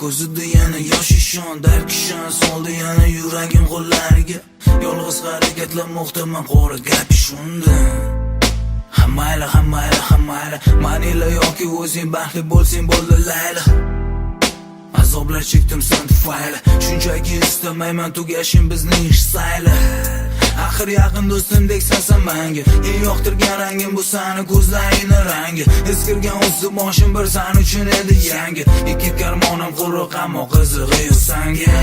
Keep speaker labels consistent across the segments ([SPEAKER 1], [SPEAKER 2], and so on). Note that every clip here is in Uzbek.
[SPEAKER 1] ko'zida yana yosh ishon, dark ishon soldi yana yuragim qo'llariga. Yolg'iz harakatlanmoqdaman qora gapi shunda. Hammayla manila yoki o'zing baxtli bo'lsang bo'ldi layla. Azoblar chekdim sen tufayli, shunchaki istamayman tugashim bizning ish sayli. Axir yaqin do'stimdek sansan menga, eng yoqtirgan rangim bu sani ko'zlaringning rangi. Eskirgan o'zi boshim bir san uchun edi yangi. Ikki karmonim quruq ammo qizig'i yo'q sanga.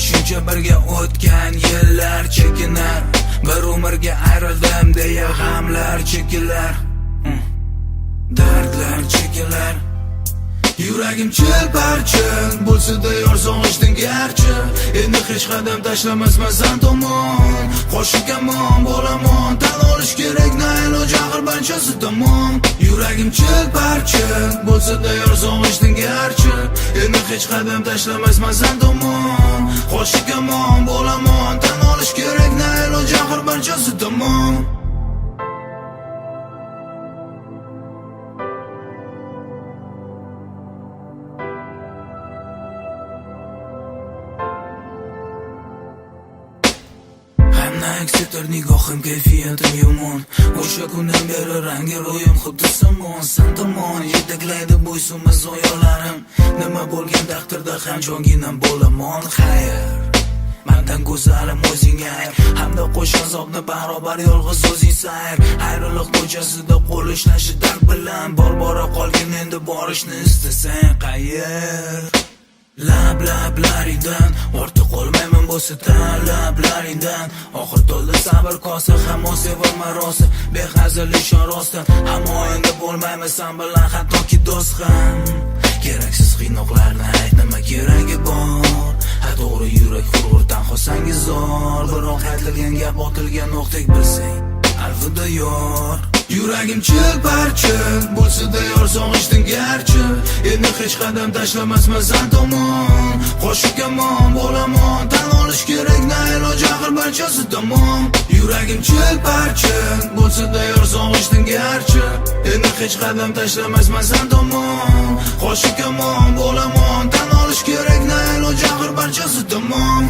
[SPEAKER 1] Shuncha birga o'tgan yillar chekinar, bir umrga ayrildim deya g'amlar chekilar, dardlar chekilar. Yuragim chil-parchin bo'lsa-da yor sog'ishding garchi. Endi hech qadam tashlamasman san tomon. Qo'shiq kamon bo'laman, tan olish kerak na iloj axir barchasi tamom. Yuragim chil-parchin bo'lsa-da yor sog'ishding garchi. Endi hech qadam tashlamasman san tomon. Qo'shiq kamon bo'laman, tan olish kerak na iloj axir barchasi tamom. Aksidir nigohim kayfiyatim yomon. O'sha kundan beri rangi ro'yim xuddi somon. San tomon yetaklaydi bo'ysunmas zoyolarim. Nima bo'lgan taqdirda ham jonginam bo'laman xayr. Mendan go'zalim o'zingga ayr, hamda qo'sh azobni barobar yolg'iz o'zing sayr. Ayriliq ko'chasida qo'l ishlashi dard bilan bora qolgin endi borishni istasang qayer. Lablaringdan ortiq qolmayman bo'lsa talablaringdan. Oxir to'ldi sabr kosa, hamon sevilma rosa, behazil ishon rostdan. Ammo endi bo'lmayman sen bilan hattoki do'st ham. Keraksiz qiynoqlarni ayt, nima keragi bor? Ha to'g'ri yurak hurdan xosangiz zor, biroq aytilgan gap otilgan o'qdek bilsang alvida yor. Yuragim chil-parchin bo'lsa-da yor sog'ishding garchi. Endi hech qadam tashlamasman san tomon. Qo'shiq kamon bo'laman, tan olish kerak na iloj axir barchasi tamom. Yuragim chil-parchin bo'lsa-da yor sog'ishding garchi. Endi hech qadam tashlamasman san tomon. Qo'shiq kamon bo'laman, tan olish kerak na iloj axir barchasi tamom.